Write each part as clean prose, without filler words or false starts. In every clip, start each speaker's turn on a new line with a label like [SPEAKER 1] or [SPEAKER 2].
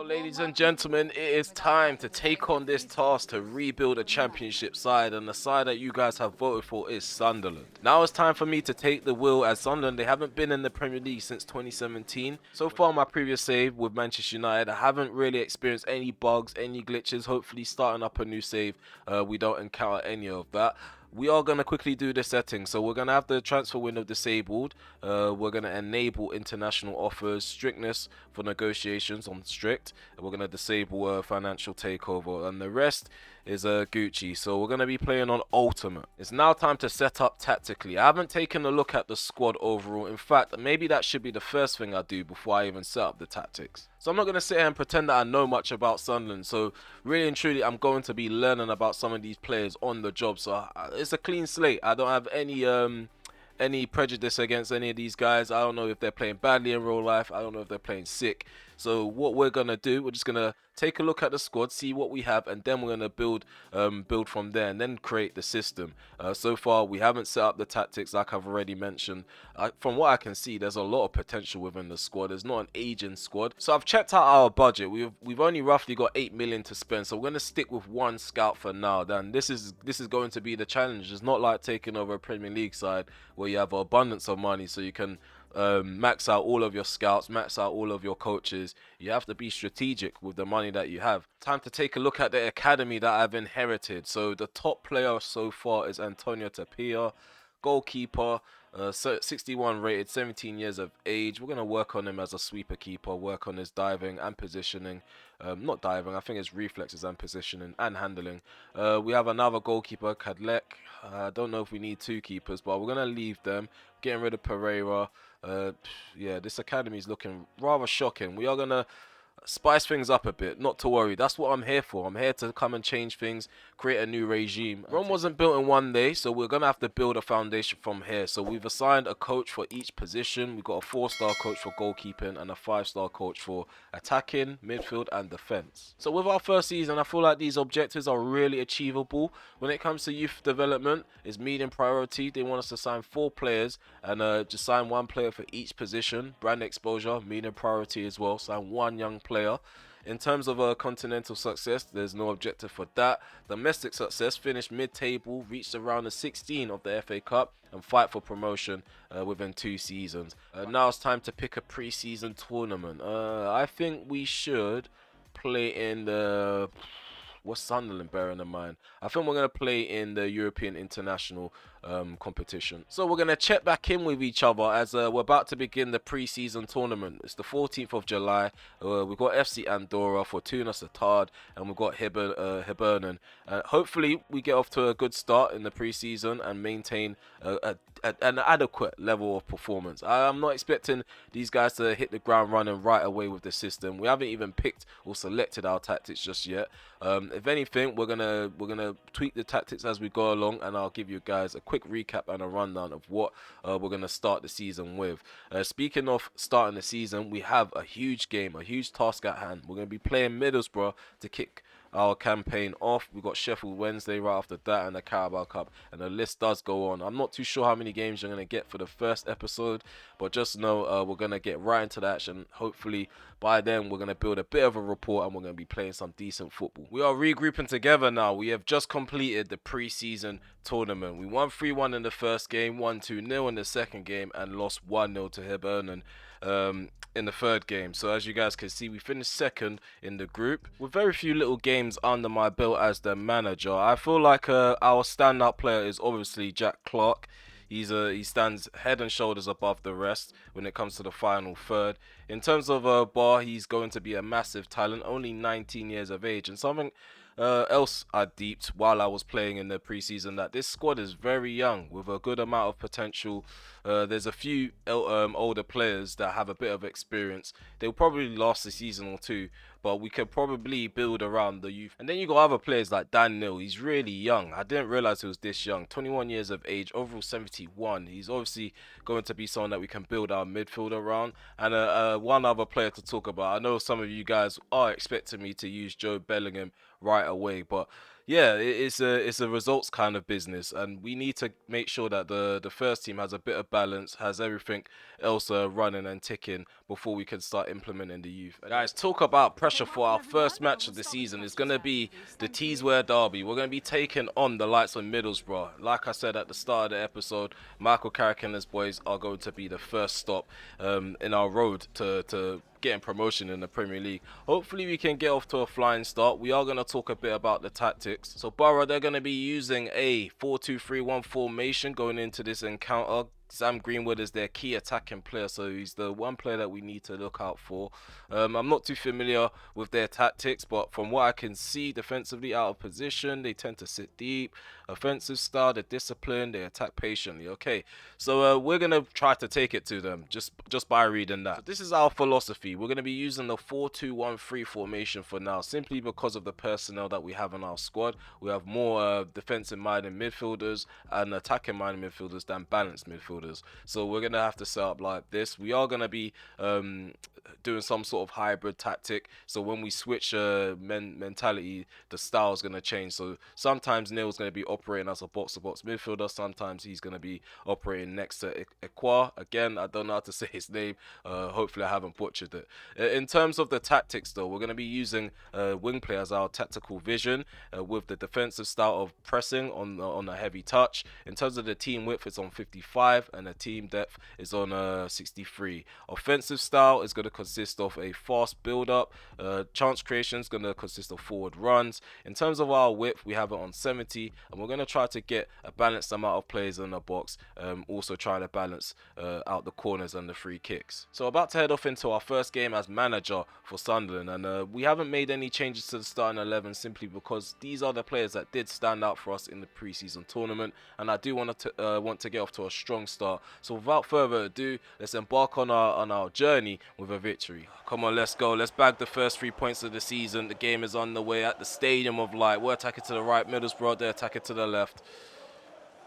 [SPEAKER 1] Ladies and gentlemen, it is time to take on this task to rebuild a championship side, and the side that you guys have voted for is Sunderland. Now it's time for me to take the wheel, as Sunderland, they haven't been in the Premier League since 2017. So far, my previous save with Manchester United, I haven't really experienced any bugs, any glitches. Hopefully, starting up a new save, we don't encounter any of that. We are going to quickly do the settings. So we're going to have the transfer window disabled. We're going to enable international offers, strictness for negotiations on strict. And we're going to disable financial takeover. And the rest is Gucci. So we're going to be playing on ultimate. It's now time to set up tactically. I haven't taken a look at the squad overall. In fact, maybe that should be the first thing I do before I even set up the tactics. So I'm not going to sit here and pretend that I know much about Sunderland. So really and truly, I'm going to be learning about some of these players on the job. So it's a clean slate. I don't have any prejudice against any of these guys. I don't know if they're playing badly in real life. I don't know if they're playing sick. So what we're going to do, we're just going to take a look at the squad, see what we have, and then we're going to build from there and then create the system. So far, we haven't set up the tactics like I've already mentioned. From what I can see, there's a lot of potential within the squad. There's not an aging squad. So I've checked out our budget. We've only roughly got 8 million to spend. So we're going to stick with one scout for now. Then this is going to be the challenge. It's not like taking over a Premier League side where you have an abundance of money so you can max out all of your scouts, max out all of your coaches. You have to be strategic with the money that you have. Time to take a look at the academy that I've inherited. So the top player so far is Antonio Tapia, goalkeeper, 61 rated, 17 years of age. We're going to work on him as a sweeper keeper, work on his diving and positioning. Not diving, I think it's reflexes and positioning and handling. We have another goalkeeper, Kadlec. I don't know if we need two keepers, but we're going to leave them. Getting rid of Pereira. Yeah, this academy is looking rather shocking. We are going to spice things up a bit. Not to worry, that's what I'm here for. I'm here to come and change things, create a new regime. Rome wasn't built in one day, so we're gonna have to build a foundation from here. So we've assigned a coach for each position. We've got a 4-star coach for goalkeeping and a 5-star coach for attacking, midfield and defense. So with our first season, I feel like these objectives are really achievable. When it comes to youth development, it's medium priority. They want us to sign 4 players and just sign 1 player for each position. Brand exposure, medium priority as well. Sign 1 young player. In terms of continental success, there's no objective for that. Domestic success, finished mid-table, reached around the 16 of the FA Cup and fight for promotion within 2 seasons. Now it's time to pick a pre-season tournament. I think we should play in the... What's Sunderland bearing in mind? I think we're going to play in the European International competition. So we're going to check back in with each other as we're about to begin the pre-season tournament. It's the 14th of July. We've got FC Andorra, Fortuna Sittard, and we've got Hibernian. Hopefully we get off to a good start in the pre-season and maintain an adequate level of performance. I'm not expecting these guys to hit the ground running right away with the system. We haven't even picked or selected our tactics just yet. If anything, we're gonna tweak the tactics as we go along, and I'll give you guys a quick recap and a rundown of what we're gonna start the season with. Speaking of starting the season, we have a huge game, a huge task at hand. We're gonna be playing Middlesbrough to kick our campaign off. We've got Sheffield Wednesday right after that and the Carabao Cup, and the list does go on. I'm not too sure how many games you're going to get for the first episode, but just know we're going to get right into the action. Hopefully by then we're going to build a bit of a rapport and we're going to be playing some decent football. We are regrouping together now. We have just completed the pre-season tournament. We won 3-1 in the first game, won 2-0 in the second game, and lost 1-0 to Hibernian in the third game. So as you guys can see, we finished second in the group with very few little games under my belt as the manager. I feel like our standout player is obviously Jack Clark. He stands head and shoulders above the rest when it comes to the final third. In terms of Bar, he's going to be a massive talent, only 19 years of age. And something else I deeped while I was playing in the preseason, that this squad is very young with a good amount of potential. There's a few older players that have a bit of experience. They'll probably last a season or two, but we could probably build around the youth. And then you got other players like Dan Neil. He's really young. I didn't realize he was this young. 21 years of age, overall 71. He's obviously going to be someone that we can build our midfield around. And one other player to talk about. I know some of you guys are expecting me to use Joe Bellingham right away, but yeah, it's a results kind of business, and we need to make sure that the first team has a bit of balance, has everything else running and ticking before we can start implementing the youth. Guys, talk about pressure for our first match of the season. It's gonna be the Teesware Derby. We're gonna be taking on the likes of Middlesbrough. Like I said at the start of the episode, Michael Carrick and his boys are going to be the first stop in our road to getting promotion in the Premier League. Hopefully we can get off to a flying start. We are going to talk a bit about the tactics. So Boro, they're going to be using a 4-2-3-1 formation going into this encounter. Sam Greenwood is their key attacking player, so he's the one player that we need to look out for. I'm not too familiar with their tactics, but from what I can see, defensively out of position, they tend to sit deep. Offensive style, they're disciplined, they attack patiently. Okay, so we're going to try to take it to them just by reading that. So this is our philosophy. We're going to be using the 4-2-1-3 formation for now, simply because of the personnel that we have in our squad. We have more defensive-minded midfielders and attacking-minded midfielders than balanced midfielders. So we're going to have to set up like this. We are going to be doing some sort of hybrid tactic. So when we switch mentality, the style is going to change. So sometimes Neil's going to be operating as a box-to-box midfielder. Sometimes he's going to be operating next to Equa. Again, I don't know how to say his name. Hopefully I haven't butchered it. In terms of the tactics though, we're going to be using wing play as our tactical vision with the defensive style of pressing on a heavy touch. In terms of the team width, it's on 55 and the team depth is on 63. Offensive style is going to consist of a fast build-up. Chance creation is going to consist of forward runs. In terms of our width, we have it on 70, and we're going to try to get a balanced amount of players in the box. Also try to balance out the corners and the free kicks. So about to head off into our first game as manager for Sunderland, and we haven't made any changes to the starting 11 simply because these are the players that did stand out for us in the preseason tournament, and I do want to get off to a strong start. So without further ado, let's embark on our journey with a victory. Come on, let's go. Let's bag the first 3 points of the season. The game is on the way at the Stadium of Light. We're attacking to the right, Middlesbrough, they're attacking to the left.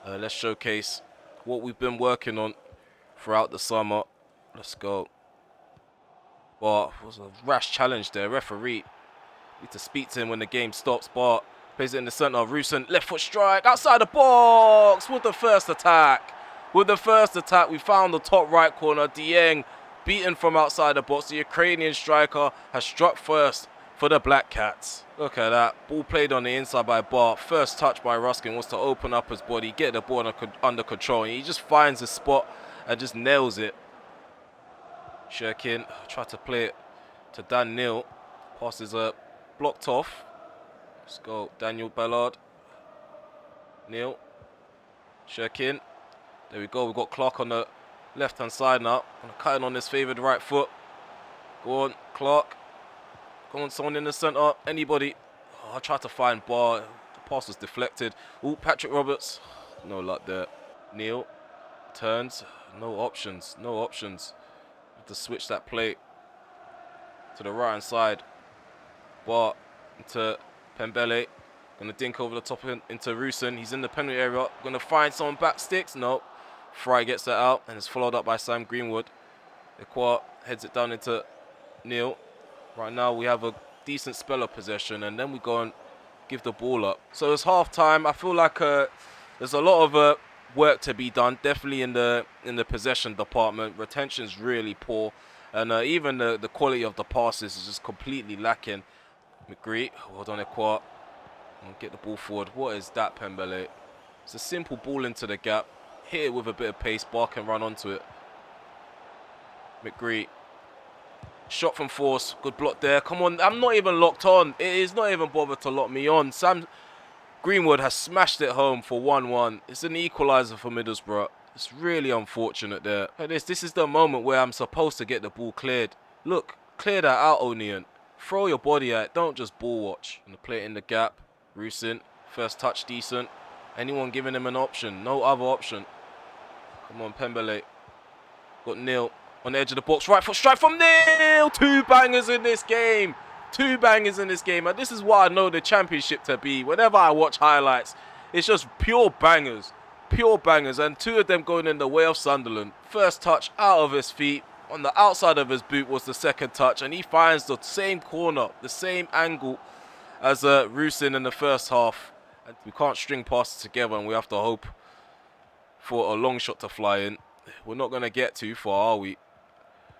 [SPEAKER 1] Let's showcase what we've been working on throughout the summer. Let's go. Bart was a rash challenge there. Referee need to speak to him when the game stops. Bart plays it in the centre. Rusin, left foot strike outside the box with the first attack. With the first attack, we found the top right corner. Dieng beaten from outside the box. The Ukrainian striker has struck first for the Black Cats. Look at that. Ball played on the inside by Bart. First touch by Ruskin was to open up his body, get the ball under control. And he just finds his spot and just nails it. Shirkin tried to play it to Dan Neil. Passes blocked off. Let's go. Daniel Ballard. Neil. Shirkin. There we go. We've got Clark on the left-hand side now. Gonna cut in on his favoured right foot. Go on, Clark. Go on, someone in the centre. Anybody. Oh, I tried to find Bar. The pass was deflected. Oh, Patrick Roberts. No luck there. Neil. Turns. No options. No options. Have to switch that play to the right-hand side. Bar into Pembele. Gonna dink over the top into Rusin. He's in the penalty area. Gonna find someone back sticks. No. Fry gets that out and is followed up by Sam Greenwood. Equa heads it down into Neil. Right now we have a decent spell of possession and then we go and give the ball up. So it's half time. I feel like there's a lot of work to be done. Definitely in the possession department. Retention's really poor, and even the quality of the passes is just completely lacking. McGree, well done Equa. Get the ball forward. What is that, Pembele? It's a simple ball into the gap. Hit it with a bit of pace. Bar can run onto it. McGree. Shot from force. Good block there. Come on. I'm not even locked on. It is not even bothered to lock me on. Sam Greenwood has smashed it home for 1-1. It's an equaliser for Middlesbrough. It's really unfortunate there. This is the moment where I'm supposed to get the ball cleared. Look. Clear that out, O'Neill. Throw your body at it. Don't just ball watch. And play it in the gap. Rusin. First touch decent. Anyone giving him an option? No other option. Come on, Pembele. Got Neil on the edge of the box. Right foot strike from Neil. 2 bangers in this game. 2 bangers in this game. And this is what I know the championship to be. Whenever I watch highlights, it's just pure bangers. Pure bangers. And 2 of them going in the way of Sunderland. First touch out of his feet. On the outside of his boot was the second touch. And he finds the same corner, the same angle as Rusin in the first half. And we can't string passes together, and we have to hope for a long shot to fly in. We're not going to get too far, are we?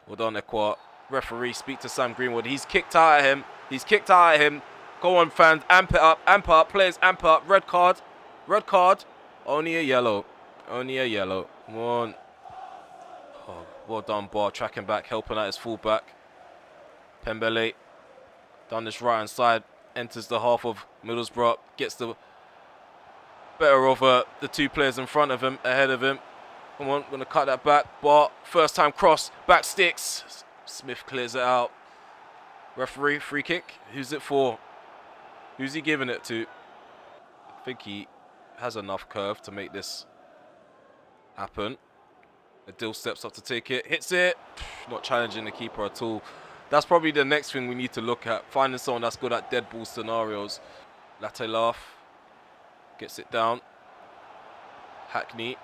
[SPEAKER 1] Well done, Equa. Referee, speak to Sam Greenwood. He's kicked out at him. He's kicked out at him. Go on, fans. Amp it up. Amp up. Players, amp up. Red card. Red card. Only a yellow. Only a yellow. Come on. Oh, well done, Bar. Tracking back, helping out his fullback. Pembele. Down this right-hand side. Enters the half of Middlesbrough. Gets the better of the two players in front of him, ahead of him. Come on, going to cut that back. Bar, first time cross, back sticks. Smith clears it out. Referee, free kick. Who's it for? Who's he giving it to? I think he has enough curve to make this happen. Adil steps up to take it, hits it. Not challenging the keeper at all. That's probably the next thing we need to look at. Finding someone that's good at dead ball scenarios. Latte laugh. Gets it down. Hackney.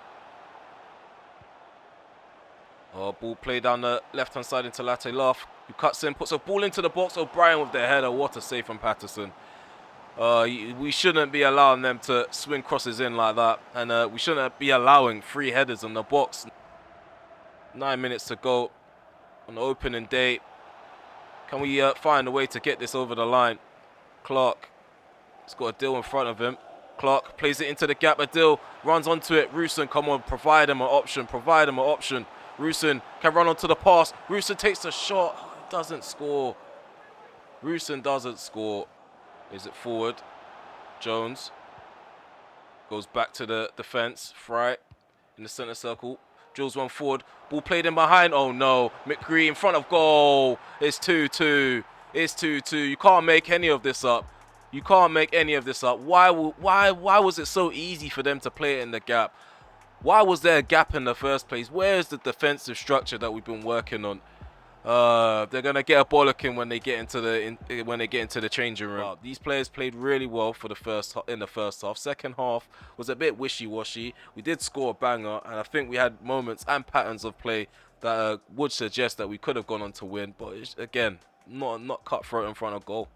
[SPEAKER 1] Oh, ball play down the left-hand side into Latte Laugh. Who cuts in, puts a ball into the box. O'Brien with the header. What a save from Patterson. We shouldn't be allowing them to swing crosses in like that. And we shouldn't be allowing free headers in the box. 9 minutes to go on the opening day. Can we find a way to get this over the line? Clark. He's got a deal in front of him. Clark plays it into the gap. Adil runs onto it. Rusin, come on, provide him an option. Provide him an option. Rusin can run onto the pass. Rusin takes the shot. Doesn't score. Rusin doesn't score. Is it forward? Jones goes back to the defense. Fry in the center circle. Drills one forward. Ball played in behind. Oh no. McGree in front of goal. It's 2-2. It's 2-2. You can't make any of this up. You can't make any of this up. Why was it so easy for them to play it in the gap? Why was there a gap in the first place? Where is the defensive structure that we've been working on? They're gonna get a bollocking when they get into the changing room. Wow, these players played really well for in the first half. Second half was a bit wishy-washy. We did score a banger, and I think we had moments and patterns of play that would suggest that we could have gone on to win. But it's, again, not cutthroat in front of goal.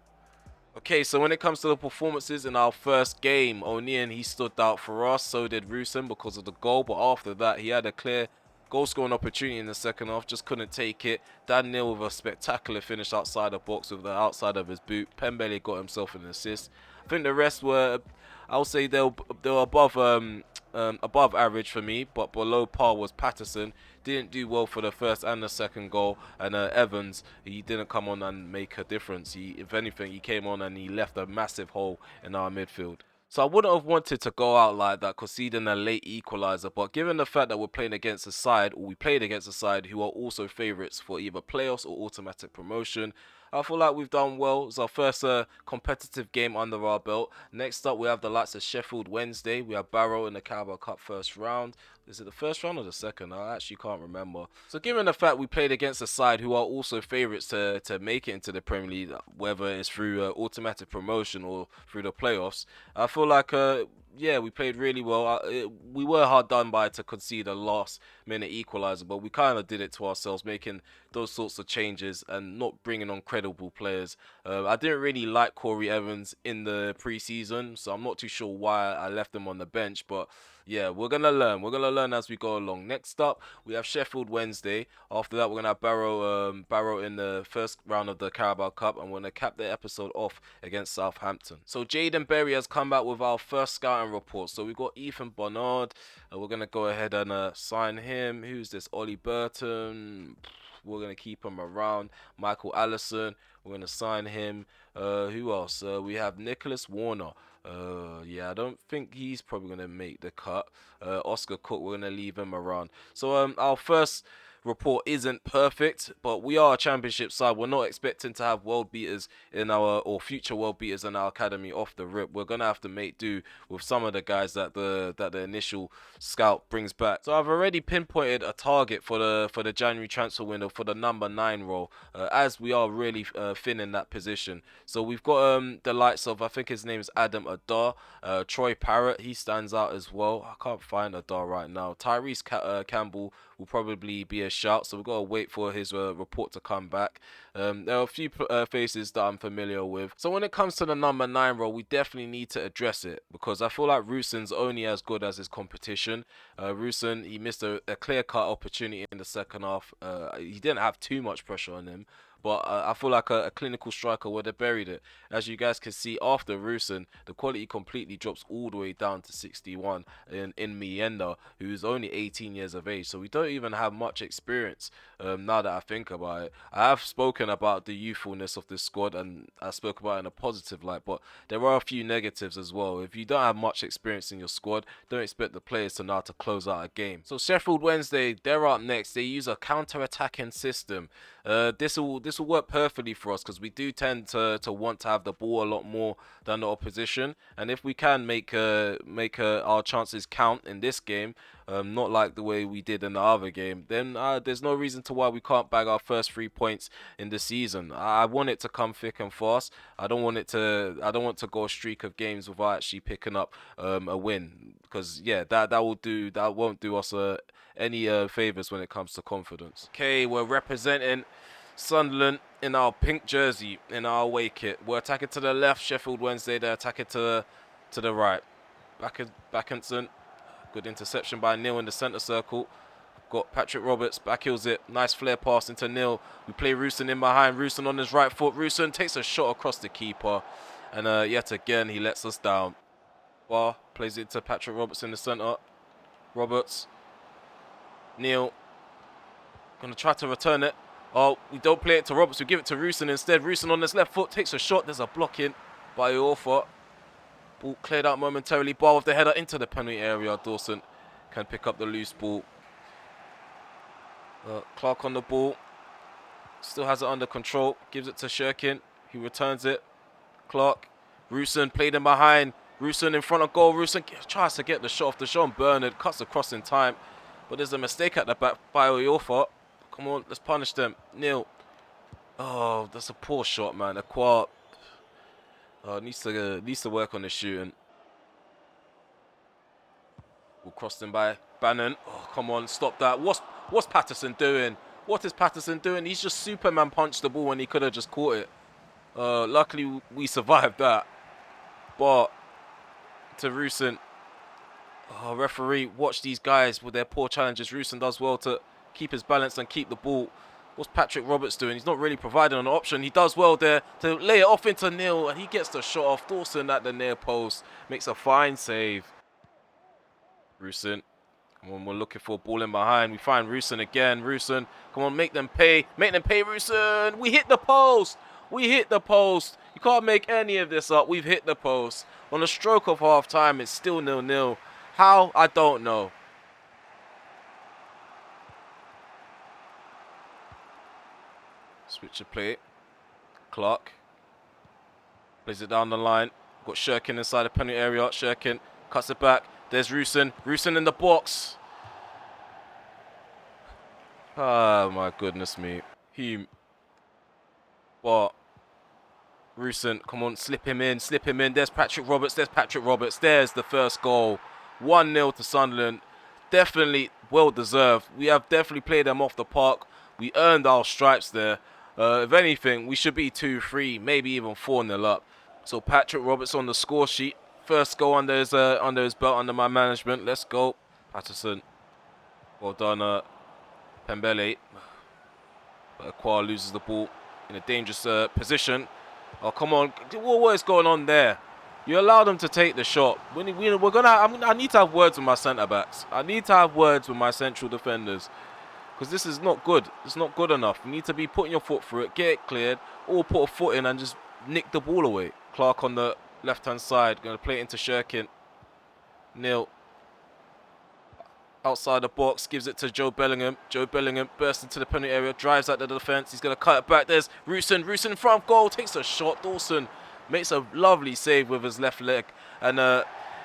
[SPEAKER 1] Okay, so when it comes to the performances in our first game, O'Neill, he stood out for us. So did Rusin because of the goal. But after that, he had a clear goal scoring opportunity in the second half. Just couldn't take it. Dan Neil with a spectacular finish outside the box with the outside of his boot. Pembele got himself an assist. I think the rest were, I'll say they were above average for me. But below par was Patterson. Didn't do well for the first and the second goal, and Evans, he didn't come on and make a difference. If anything, he came on and he left a massive hole in our midfield. So I wouldn't have wanted to go out like that, conceding a late equaliser. But given the fact that we're playing against a side, or we played against a side who are also favourites for either playoffs or automatic promotion, I feel like we've done well. It's our first competitive game under our belt. Next up, we have the likes of Sheffield Wednesday. We have Barrow in the Carabao Cup first round. Is it the first round or the second? I actually can't remember. So given the fact we played against a side who are also favourites to make it into the Premier League, whether it's through automatic promotion or through the playoffs, I feel like yeah, we played really well. We were hard done by to concede a last minute equaliser, but we kind of did it to ourselves, making those sorts of changes and not bringing on credible players. I didn't really like Corey Evans in the preseason, so I'm not too sure why I left him on the bench, but yeah, we're going to learn. We're going to learn as we go along. Next up, we have Sheffield Wednesday. After that, we're going to have Barrow in the first round of the Carabao Cup, and we're going to cap the episode off against Southampton. So Jaden Berry has come back with our first scouting report. So we've got Ethan Bernard. We're going to go ahead and sign him. Who's this? Ollie Burton. We're going to keep him around. Michael Allison. We're going to sign him. Who else? We have Nicholas Warner. Yeah, I don't think he's probably going to make the cut. Oscar Cook, we're going to leave him around. So our first report isn't perfect, but we are a championship side. We're not expecting to have world beaters in our, or future world beaters in our academy off the rip. We're gonna have to make do with some of the guys that the initial scout brings back. So I've already pinpointed a target for the January transfer window for the number 9 role, as we are really thin in that position. So we've got the likes of, I think his name is Adam Adar, Troy Parrott, he stands out as well. I can't find Adar right now. Tyrese Campbell will probably be a a shout, so we've got to wait for his report to come back. There are a few faces that I'm familiar with. So when it comes to the number 9 role, we definitely need to address it, because I feel like Rusin's only as good as his competition. Rusin, he missed a clear-cut opportunity in the second half. He didn't have too much pressure on him, but I feel like a clinical striker would have buried it. As you guys can see, after Rusin, the quality completely drops all the way down to 61 in Mienda, who's only 18 years of age. So we don't even have much experience now that I think about it. I have spoken about the youthfulness of this squad, and I spoke about it in a positive light, but there are a few negatives as well. If you don't have much experience in your squad, don't expect the players to know how to close out a game. So Sheffield Wednesday, they're up next. They use a counter-attacking system. This will work perfectly for us, because we do tend to want to have the ball a lot more than the opposition, and if we can make our chances count in this game, not like the way we did in the other game, then there's no reason to why we can't bag our first 3 points in the season. I want it to come thick and fast. I don't want to go a streak of games without actually picking up a win, because yeah, that won't do us any favors when it comes to confidence. Okay, we're representing Sunderland in our pink jersey, in our away kit. We're attacking to the left. Sheffield Wednesday, they're attacking to the right. Backinson, good interception by Neil in the centre circle. Got Patrick Roberts, backheels it. Nice flare pass into Neil. We play Rusin in behind. Rusin on his right foot. Rusin takes a shot across the keeper, and yet again he lets us down. Bar plays it to Patrick Roberts in the centre. Roberts, Neil, gonna try to return it. Oh, we don't play it to Roberts, we give it to Rusin instead. Rusin on his left foot takes a shot. There's a block in by Orfa. Ball cleared out momentarily. Bar with the header into the penalty area. Dawson can pick up the loose ball. Clark on the ball. Still has it under control. Gives it to Shirkin. He returns it. Clark. Rusin played in behind. Rusin in front of goal. Rusin tries to get the shot off the Sean Bernard. Cuts across in time. But there's a mistake at the back by Orfa. Come on, let's punish them. Neil. Oh, that's a poor shot, man. Aqua needs to work on the shooting. We'll cross him by Bannon. Oh, come on, stop that. What's Patterson doing? What is Patterson doing? He's just Superman punched the ball when he could have just caught it. Luckily, we survived that. But to Rusin. Oh, referee, watch these guys with their poor challenges. Rusin does well to keep his balance and keep the ball. What's Patrick Roberts doing? He's not really providing an option. He does well there to lay it off into Neil, and he gets the shot off. Dawson at the near post makes a fine save. Rusin, come on, we're looking for a ball in behind. We find Rusin again. Rusin, come on, make them pay. Make them pay, Rusin. We hit the post. We hit the post. You can't make any of this up. We've hit the post. On a stroke of half time, it's still 0-0. How? I don't know. Switch of play. Clark plays it down the line. Got Shirkin inside the penalty area. Shirkin cuts it back. There's Rusin. Rusin in the box. Oh my goodness me. But Rusin, come on, slip him in. Slip him in. There's Patrick Roberts. There's Patrick Roberts. There's the first goal. 1-0 to Sunderland. Definitely well deserved. We have definitely played them off the park. We earned our stripes there. If anything, we should be 2-3, maybe even 4-0 up. So Patrick Roberts on the score sheet. First goal under his belt, under my management. Let's go. Patterson. Well done, Pembele. But Aqua loses the ball in a dangerous position. Oh, come on. What is going on there? You allow them to take the shot. I need to have words with my centre-backs. I need to have words with my central defenders. Because this is not good. It's not good enough. You need to be putting your foot through it, get it cleared, or put a foot in and just nick the ball away. Clark on the left-hand side. Going to play it into Shirkin. Neil. Outside the box. Gives it to Joe Bellingham. Joe Bellingham bursts into the penalty area. Drives out the defence. He's going to cut it back. There's Rusin. Rusin in front of goal. Takes a shot. Dawson makes a lovely save with his left leg. And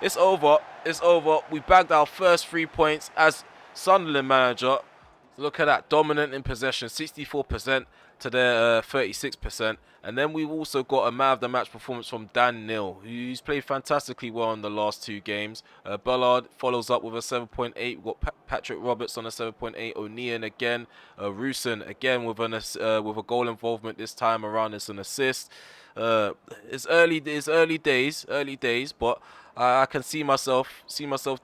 [SPEAKER 1] it's over. It's over. We bagged our first 3 points as Sunderland manager. Look at that. Dominant in possession. 64%. to their 36%. And then we've also got a man of the match performance from Dan Neil, who's played fantastically well in the last 2 games. Ballard follows up with a 7.8. We've got Patrick Roberts on a 7.8. O'Neill again. Rusin again with a goal involvement this time around. It's an assist. It's early days, but I can see myself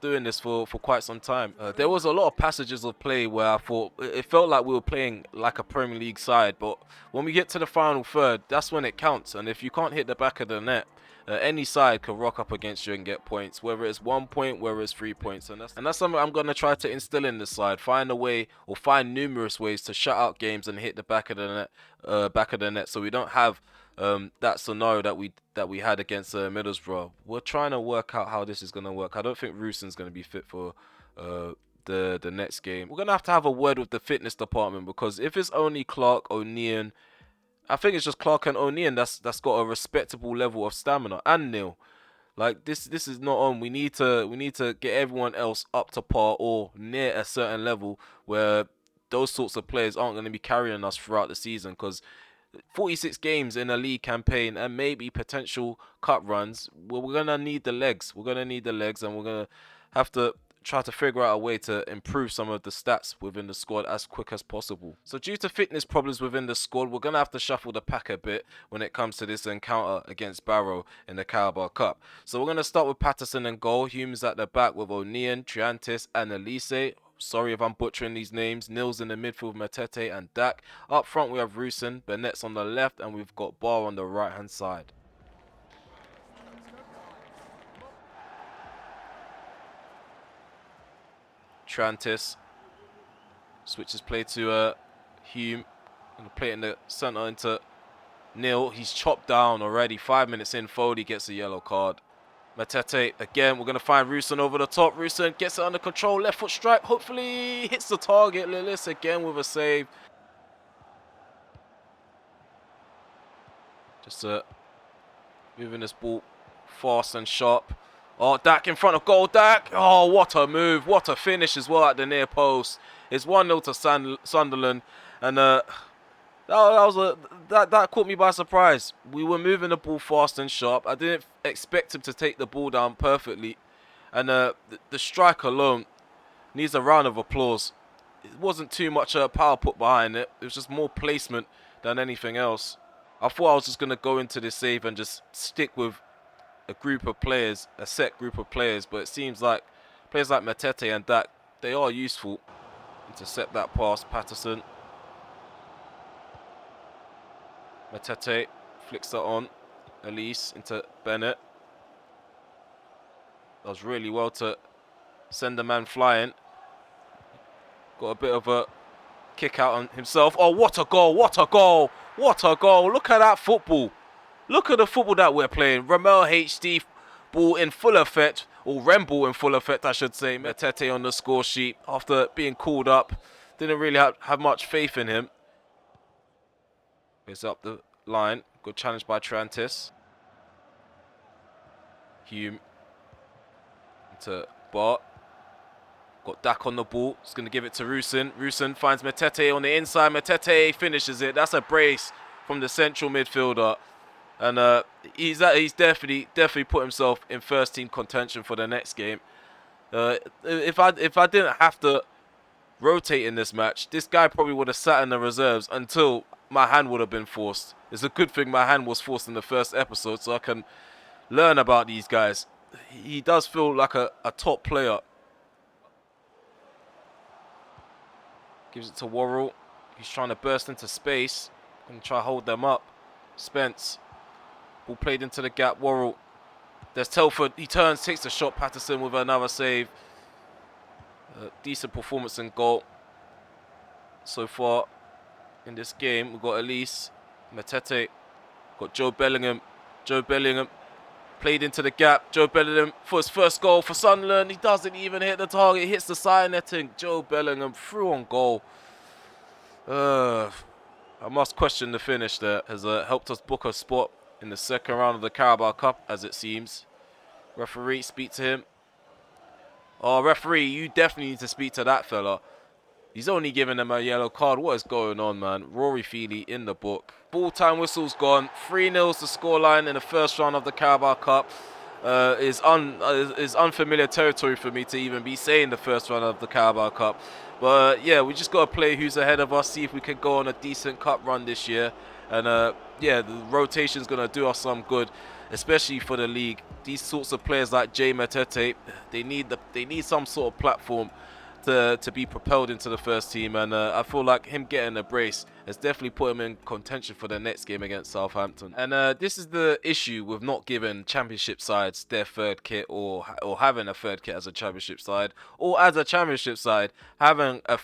[SPEAKER 1] doing this for quite some time. There was a lot of passages of play where I thought it felt like we were playing like a Premier League side, but when we get to the final third, that's when it counts. And if you can't hit the back of the net, any side can rock up against you and get points, whether it's 1 point, whether it's 3 points, and that's something I'm going to try to instill in this side. Find a way, or find numerous ways to shut out games and hit the back of the net, so we don't have that scenario that we had against Middlesbrough. We're trying to work out how this is going to work. I don't think Rusin's going to be fit for the next game. We're going to have a word with the fitness department, because if it's only Clark, O'Neill, I think it's just Clark and O'Neill that's got a respectable level of stamina, and Neil. Like this is not on. We need to get everyone else up to par or near a certain level where those sorts of players aren't going to be carrying us throughout the season, because 46 games in a league campaign and maybe potential cup runs, we're going to need the legs. We're going to need the legs, and we're going to have to try to figure out a way to improve some of the stats within the squad as quick as possible. So due to fitness problems within the squad, we're going to have to shuffle the pack a bit when it comes to this encounter against Barrow in the Carabao Cup. So we're going to start with Patterson in goal. Humes at the back with O'Neill, Triantis and Elise. Sorry if I'm butchering these names. Nils in the midfield, Matete and Dak. Up front we have Rusin, Bennett's on the left, and we've got Barr on the right hand side. Triantis switches play to Hume. Gonna play it in the centre into Neil. He's chopped down already. 5 minutes in, Foley gets a yellow card. Matete again. We're gonna find Rusin over the top. Rusin gets it under control. Left foot strike. Hopefully hits the target. Lillis again with a save. Just moving this ball fast and sharp. Oh, Dak in front of goal. Dak. Oh, what a move. What a finish as well at the near post. It's 1-0 to Sunderland. And that caught me by surprise. We were moving the ball fast and sharp. I didn't expect him to take the ball down perfectly. And the strike alone needs a round of applause. It wasn't too much power put behind it. It was just more placement than anything else. I thought I was just going to go into this save and just stick with a group of players, a set group of players, but it seems like players like Matete and Dak, they are useful. Intercept that pass, Patterson. Matete flicks that on. Elise into Bennett. Does really well to send the man flying. Got a bit of a kick out on himself. Oh, what a goal, what a goal, what a goal. Look at that football. Look at the football that we're playing. RemelHD ball in full effect, or Rem ball in full effect, I should say. Matete on the score sheet after being called up. Didn't really have much faith in him. It's up the line. Good challenge by Triantis. Hume into Bart. Got Dak on the ball. He's going to give it to Rusin. Rusin finds Matete on the inside. Matete finishes it. That's a brace from the central midfielder. And he's definitely put himself in first team contention for the next game. If I didn't have to rotate in this match, this guy probably would have sat in the reserves until my hand would have been forced. It's a good thing my hand was forced in the first episode, so I can learn about these guys. He does feel like a top player. Gives it to Worrell. He's trying to burst into space and try to hold them up. Spence. Ball played into the gap. Worrell. There's Telford. He turns, takes the shot. Patterson with another save. Decent performance in goal so far in this game. We've got Elise, Matete, got Joe Bellingham. Joe Bellingham played into the gap. Joe Bellingham for his first goal for Sunderland. He doesn't even hit the target. He hits the side netting. Joe Bellingham through on goal. I must question the finish there. Has helped us book a spot in the second round of the Carabao Cup, as it seems. Referee, speak to him. Oh, referee, you definitely need to speak to that fella. He's only giving them a yellow card. What is going on, man? Rory Feely in the book. Full-time whistle's gone. 3-0's the scoreline in the first round of the Carabao Cup. Is unfamiliar territory for me to even be saying the first round of the Carabao Cup. But yeah, we just got to play who's ahead of us, see if we can go on a decent cup run this year. And yeah, the rotation's going to do us some good, especially for the league. These sorts of players like Jay Matete, they need some sort of platform to be propelled into the first team, and I feel like him getting a brace has definitely put him in contention for the next game against Southampton. And this is the issue with not giving championship sides their third kit, or having a third kit as a championship side, or as a championship side having a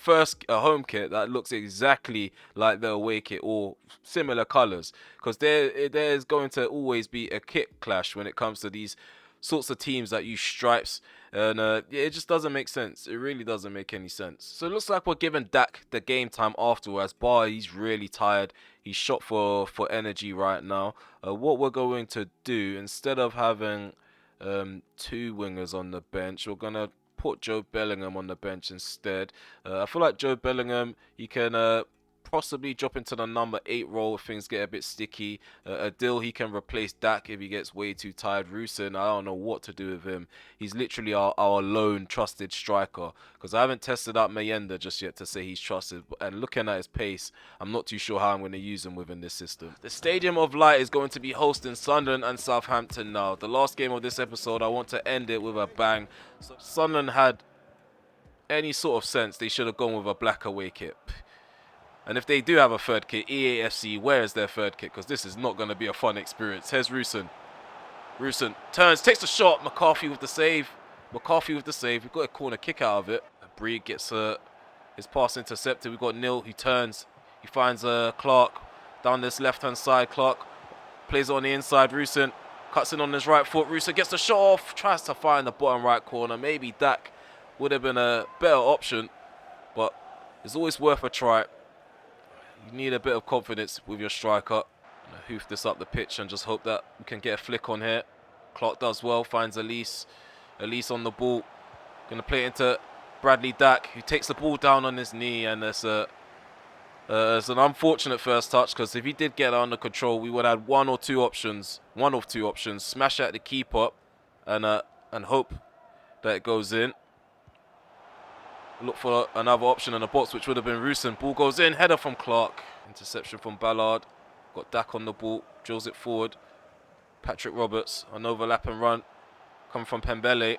[SPEAKER 1] home kit that looks exactly like the away kit or similar colours, because there's going to always be a kit clash when it comes to these sorts of teams that use stripes, and it just doesn't make sense. It really doesn't make any sense. So it looks like we're giving Dak the game time afterwards. Bar, he's really tired. He's shot for energy right now. What we're going to do, instead of having two wingers on the bench, we're gonna put Joe Bellingham on the bench instead. I feel like Joe Bellingham, he can possibly drop into the number 8 role if things get a bit sticky. Adil, he can replace Dak if he gets way too tired. Rusin, I don't know what to do with him. He's literally our lone trusted striker, because I haven't tested out Mayenda just yet to say he's trusted, and looking at his pace, I'm not too sure how I'm going to use him within this system. The Stadium of Light is going to be hosting Sunderland and Southampton now. The last game of this episode, I want to end it with a bang. So Sunderland had any sort of sense, they should have gone with a black away kit. And if they do have a third kit, EAFC, where is their third kit? Because this is not going to be a fun experience. Here's Rusin. Rusin turns, takes a shot. McCarthy with the save. McCarthy with the save. We've got a corner kick out of it. Breed gets his pass intercepted. We've got Neil. He turns. He finds Clark down this left-hand side. Clark plays it on the inside. Rusin cuts in on his right foot. Rusin gets the shot off. Tries to find the bottom right corner. Maybe Dak would have been a better option, but it's always worth a try. You need a bit of confidence with your striker. Hoof this up the pitch and just hope that we can get a flick on here. Clark does well, finds Elise. Elise on the ball. Going to play it into Bradley Dack, who takes the ball down on his knee, and it's an unfortunate first touch, because if he did get it under control, we would have one of two options. Smash at the keeper and hope that it goes in. Look for another option in the box, which would have been Rusin. Ball goes in, header from Clark. Interception from Ballard. Got Dak on the ball, drills it forward. Patrick Roberts, an overlap and run. Coming from Pembele.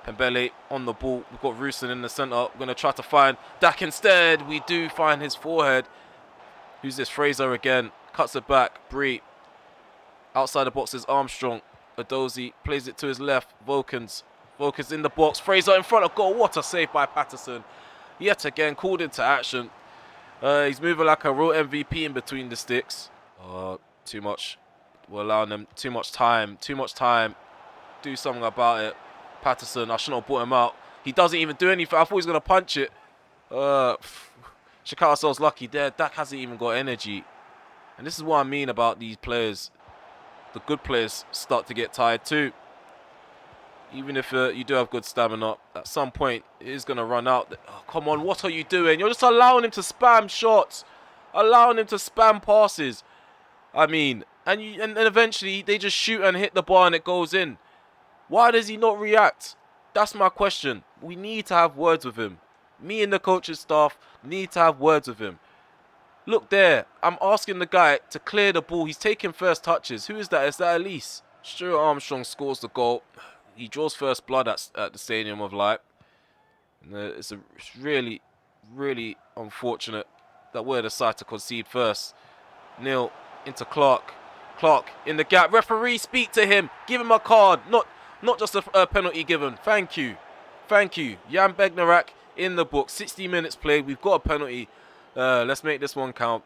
[SPEAKER 1] Pembele on the ball. We've got Rusin in the centre. We're going to try to find Dak instead. We do find his forehead. Who's this? Fraser again. Cuts it back. Bree. Outside the box is Armstrong. Adozi plays it to his left. Volkins in the box. Fraser in front of goal. What a save by Patterson. Yet again, called into action. He's moving like a real MVP in between the sticks. Too much. We're allowing them too much time. Do something about it. Patterson, I shouldn't have brought him out. He doesn't even do anything. I thought he was going to punch it. Should count ourselves lucky there. Dak hasn't even got energy. And this is what I mean about these players. The good players start to get tired too. Even if you do have good stamina, at some point it is going to run out. Oh, come on, what are you doing? You're just allowing him to spam shots. Allowing him to spam passes. I mean, and eventually they just shoot and hit the bar and it goes in. Why does he not react? That's my question. We need to have words with him. Me and the coaching staff need to have words with him. Look there. I'm asking the guy to clear the ball. He's taking first touches. Who is that? Is that Elise? Stuart Armstrong scores the goal. He draws first blood at the Stadium of Light. And, it's really, really unfortunate that we're the side to concede first. Neil into Clark. Clark in the gap. Referee, speak to him. Give him a card. Not just a penalty given. Thank you. Jan Bednarak in the book. 60 minutes played. We've got a penalty. Let's make this one count.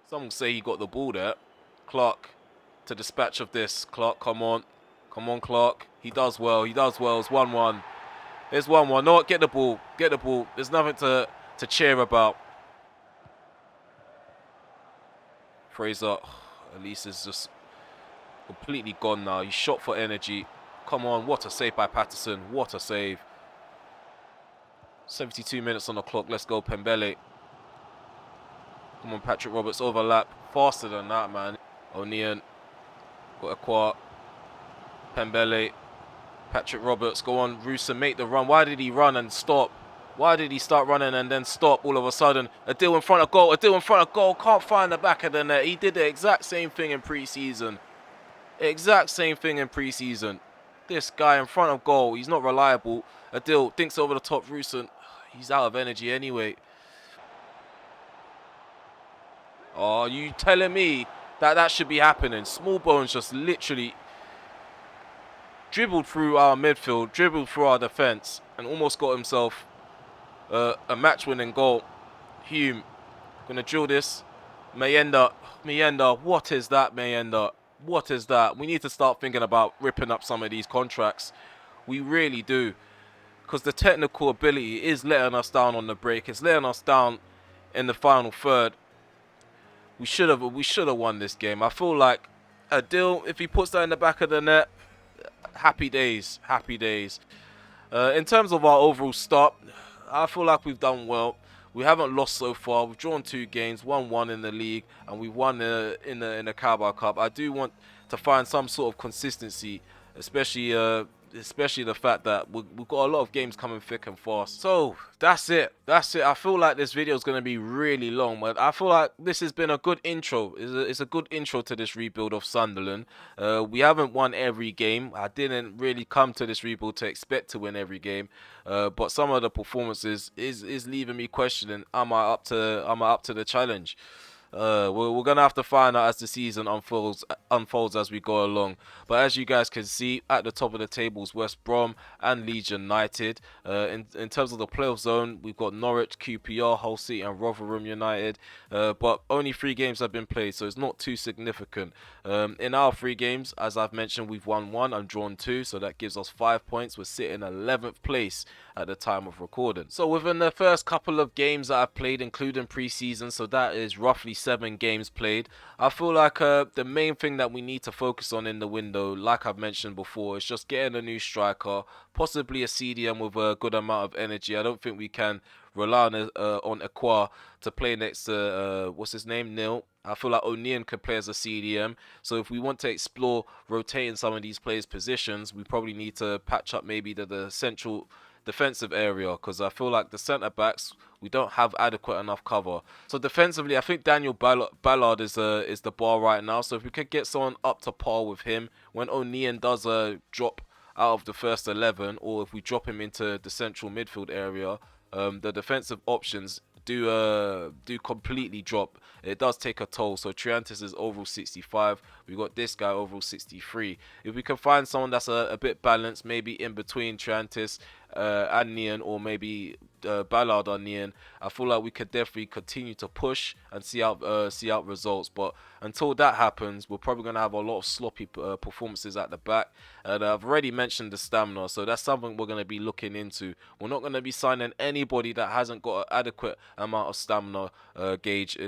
[SPEAKER 1] Some will say he got the ball there. Clark to dispatch of this. Clark, come on. Come on, Clark. He does well. It's 1-1. It's 1-1. No, get the ball. There's nothing to cheer about. Fraser. Elise is just completely gone now. He's shot for energy. Come on. What a save by Patterson. What a save. 72 minutes on the clock. Let's go, Pembele. Come on, Patrick Roberts, overlap. Faster than that, man. O'Neill. Got Aqua. Pembele. Patrick Roberts, go on. Rusa, make the run. Why did he run and stop? Why did he start running and then stop all of a sudden? A deal in front of goal. A deal in front of goal. Can't find the back of the net. He did the exact same thing in pre-season. Exact same thing in pre-season. This guy in front of goal. He's not reliable. A deal thinks over the top. Rusa, he's out of energy anyway. Oh, you telling me that should be happening? Small Bones just literally dribbled through our midfield, dribbled through our defence, and almost got himself a match-winning goal. Hume, gonna drill this. Mayenda, what is that, Mayenda? What is that? We need to start thinking about ripping up some of these contracts. We really do, because the technical ability is letting us down on the break. It's letting us down in the final third. We should have won this game. I feel like a deal, if he puts that in the back of the net, happy days, happy days. In terms of our overall start, I feel like we've done well. We haven't lost so far. We've drawn 2 games, 1-1 in the league, and we won in the Carabao Cup. I do want to find some sort of consistency, especially the fact that we've got a lot of games coming thick and fast. So that's it. I feel like this video is going to be really long, but I feel like this has been a good intro. It's a good intro to this rebuild of Sunderland. We haven't won every game. I didn't really come to this rebuild to expect to win every game, but some of the performances is leaving me questioning: am I up to the challenge? We're gonna have to find out as the season unfolds as we go along. But as you guys can see, at the top of the tables, West Brom and Leeds United. In terms of the playoff zone, we've got Norwich, QPR, Hull City, and Rotherham United. But only 3 games have been played, so it's not too significant. In our 3 games, as I've mentioned, we've won 1 and drawn 2, so that gives us 5 points. We're sitting 11th place at the time of recording. So within the first couple of games that I've played, including pre-season, so that is roughly 7 games played, I feel like the main thing that we need to focus on in the window, like I've mentioned before, is just getting a new striker, possibly a CDM with a good amount of energy. I don't think we can rely on Aqua to play next to what's his name, Neil. I feel like O'Neill could play as a CDM. So if we want to explore rotating some of these players' positions, we probably need to patch up maybe the central defensive area, because I feel like the centre backs, we don't have adequate enough cover. So defensively, I think Daniel Ballard is the bar right now. So if we could get someone up to par with him when O'Neill does drop out of the first 11, or if we drop him into the central midfield area, the defensive options do completely drop. It does take a toll. So Triantis is overall 65. We got this guy overall 63. If we can find someone that's a bit balanced, maybe in between Triantis and Neon, or maybe Ballard or Neon, I feel like we could definitely continue to push and see out results. But until that happens, we're probably going to have a lot of sloppy performances at the back. And I've already mentioned the stamina, so that's something we're going to be looking into. We're not going to be signing anybody that hasn't got an adequate amount of stamina gauge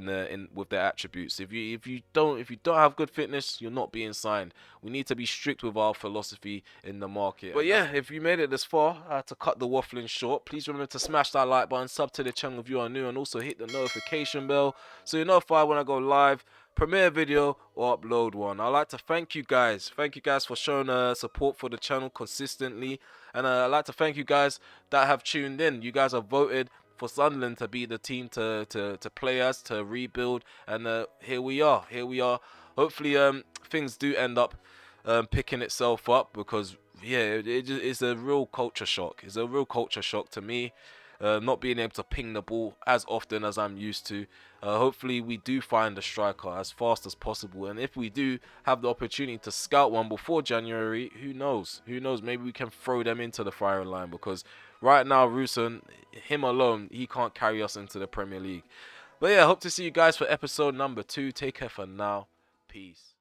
[SPEAKER 1] with their attributes. If you don't have good fitness, you're not being signed. We need to be strict with our philosophy in the market. But yeah, if you made it this far, I had to cut the waffling short. Please remember to smash that like button, sub to the channel if you are new, and also hit the notification bell so you're notified when I go live, premiere video, or upload one. I'd like to thank you guys. Thank you guys for showing support for the channel consistently, and I'd like to thank you guys that have tuned in. You guys have voted for Sunderland to be the team to play as, to rebuild, and here we are. Hopefully things do end up picking itself up, because yeah, it's a real culture shock. It's a real culture shock to me, not being able to ping the ball as often as I'm used to. Hopefully we do find a striker as fast as possible, and if we do have the opportunity to scout one before January, who knows, maybe we can throw them into the firing line, because right now Rusan, him alone, he can't carry us into the Premier League. But yeah, hope to see you guys for episode number 2. Take care for now. Peace.